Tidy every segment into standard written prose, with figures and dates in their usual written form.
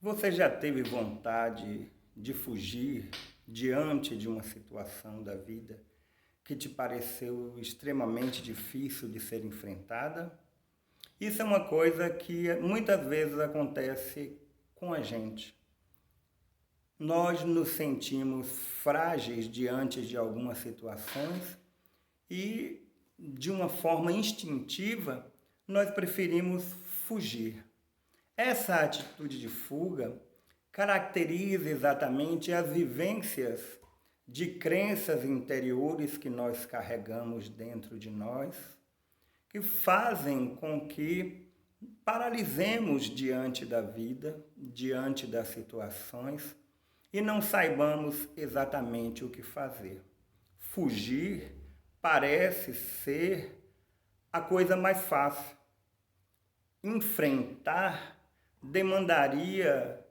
Você já teve vontade de fugir diante de uma situação da vida que te pareceu extremamente difícil de ser enfrentada? Isso é uma coisa que muitas vezes acontece com a gente. Nós nos sentimos frágeis diante de algumas situações e, de uma forma instintiva, nós preferimos fugir. Essa atitude de fuga caracteriza exatamente as vivências de crenças interiores que nós carregamos dentro de nós, que fazem com que paralisemos diante da vida, diante das situações e não saibamos exatamente o que fazer. Fugir parece ser a coisa mais fácil. Enfrentar demandaria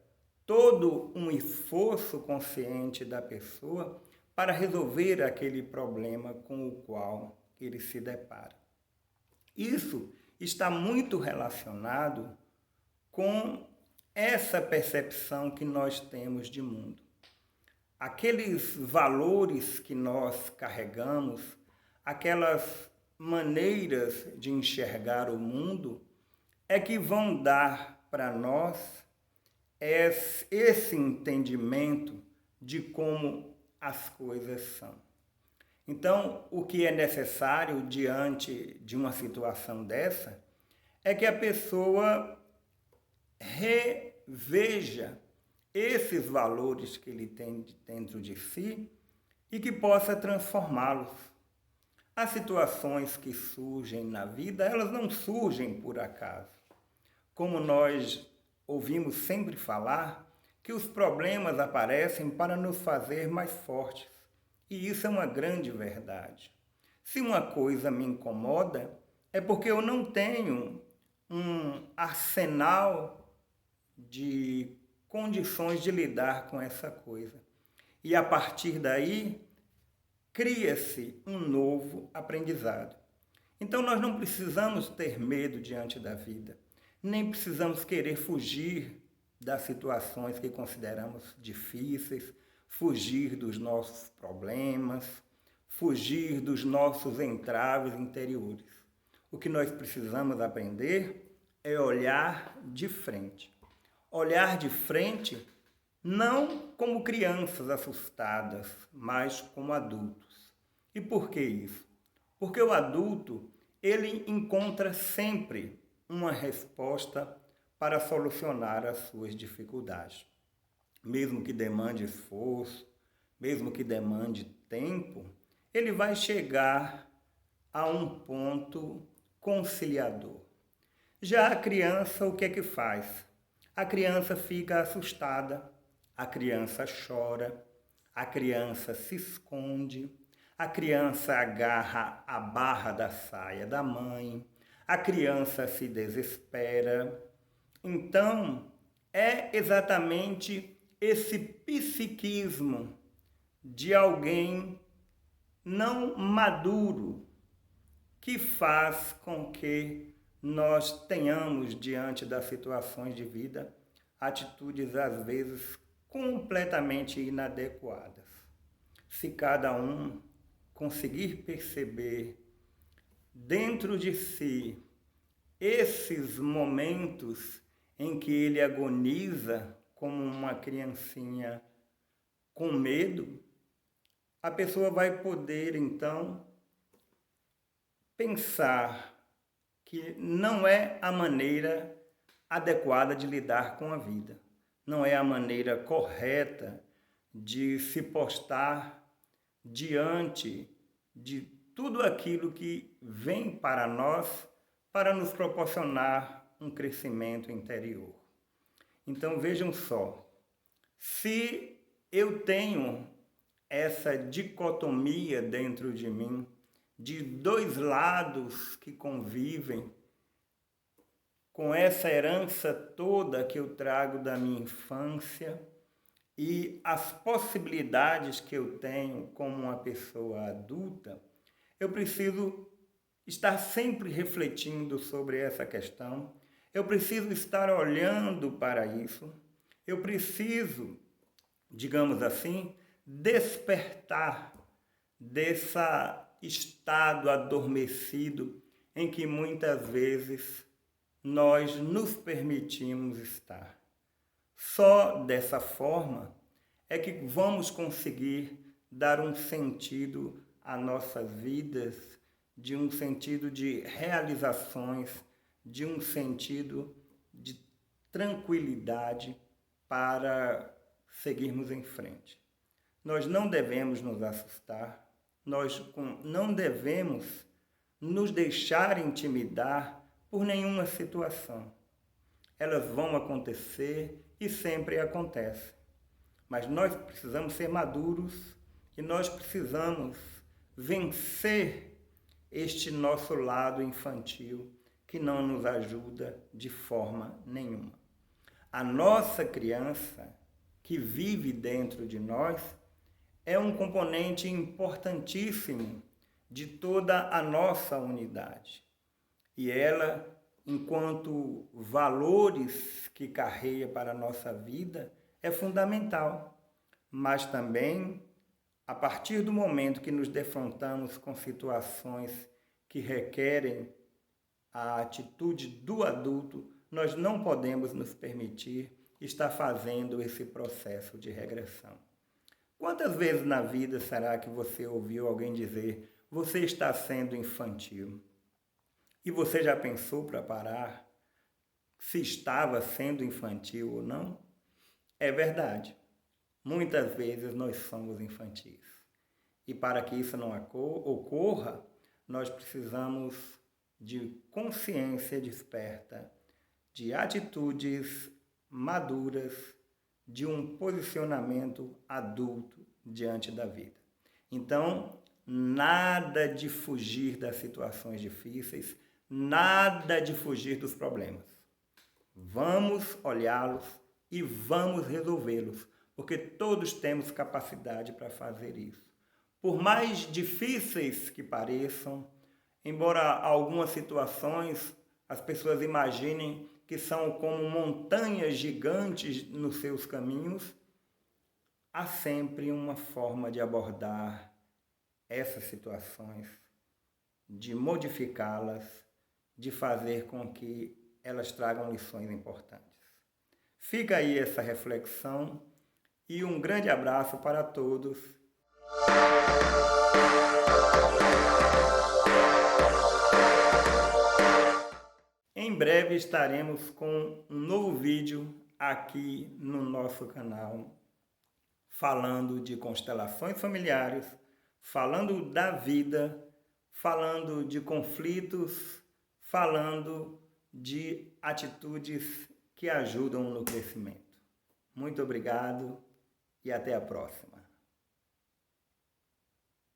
todo um esforço consciente da pessoa para resolver aquele problema com o qual ele se depara. Isso está muito relacionado com essa percepção que nós temos de mundo. Aqueles valores que nós carregamos, aquelas maneiras de enxergar o mundo, é que vão dar para nós esse entendimento de como as coisas são. Então, o que é necessário diante de uma situação dessa é que a pessoa reveja esses valores que ele tem dentro de si e que possa transformá-los. As situações que surgem na vida, elas não surgem por acaso. Como nós ouvimos sempre falar, que os problemas aparecem para nos fazer mais fortes. E isso é uma grande verdade. Se uma coisa me incomoda, é porque eu não tenho um arsenal de condições de lidar com essa coisa. E a partir daí, cria-se um novo aprendizado. Então nós não precisamos ter medo diante da vida, nem precisamos querer fugir das situações que consideramos difíceis, fugir dos nossos problemas, fugir dos nossos entraves interiores. O que nós precisamos aprender é olhar de frente. Olhar de frente não como crianças assustadas, mas como adultos. E por que isso? Porque o adulto, ele encontra sempre uma resposta para solucionar as suas dificuldades. Mesmo que demande esforço, mesmo que demande tempo, ele vai chegar a um ponto conciliador. Já a criança, o que é que faz? A criança fica assustada, a criança chora, a criança se esconde, a criança agarra a barra da saia da mãe, a criança se desespera. Então, é exatamente esse psiquismo de alguém não maduro que faz com que nós tenhamos, diante das situações de vida, atitudes às vezes completamente inadequadas. Se cada um conseguir perceber dentro de si esses momentos em que ele agoniza como uma criancinha com medo, a pessoa vai poder então pensar que não é a maneira adequada de lidar com a vida, não é a maneira correta de se postar diante de tudo aquilo que vem para nós para nos proporcionar um crescimento interior. Então vejam só, se eu tenho essa dicotomia dentro de mim, de dois lados que convivem, com essa herança toda que eu trago da minha infância e as possibilidades que eu tenho como uma pessoa adulta, eu preciso estar sempre refletindo sobre essa questão, eu preciso estar olhando para isso, Eu preciso, digamos assim, despertar desse estado adormecido em que muitas vezes nós nos permitimos estar. Só dessa forma é que vamos conseguir dar um sentido a nossas vidas, de um sentido de realizações, de um sentido de tranquilidade para seguirmos em frente. Nós não devemos nos assustar, nós não devemos nos deixar intimidar por nenhuma situação. Elas vão acontecer e sempre acontecem. Mas nós precisamos ser maduros e nós precisamos vencer este nosso lado infantil que não nos ajuda de forma nenhuma. A nossa criança que vive dentro de nós é um componente importantíssimo de toda a nossa unidade. E ela, enquanto valores que carrega para a nossa vida, é fundamental. Mas também, a partir do momento que nos defrontamos com situações que requerem a atitude do adulto, nós não podemos nos permitir estar fazendo esse processo de regressão. Quantas vezes na vida será que você ouviu alguém dizer: você está sendo infantil? E você já pensou para parar se estava sendo infantil ou não? É verdade. Muitas vezes nós somos infantis. E para que isso não ocorra, nós precisamos de consciência desperta, de atitudes maduras, de um posicionamento adulto diante da vida. Então, nada de fugir das situações difíceis, nada de fugir dos problemas. Vamos olhá-los e vamos resolvê-los, porque todos temos capacidade para fazer isso. Por mais difíceis que pareçam, embora algumas situações as pessoas imaginem que são como montanhas gigantes nos seus caminhos, há sempre uma forma de abordar essas situações, de modificá-las, de fazer com que elas tragam lições importantes. Fica aí essa reflexão e um grande abraço para todos. Em breve estaremos com um novo vídeo aqui no nosso canal, falando de constelações familiares, falando da vida, falando de conflitos, falando de atitudes que ajudam no crescimento. Muito obrigado e até a próxima.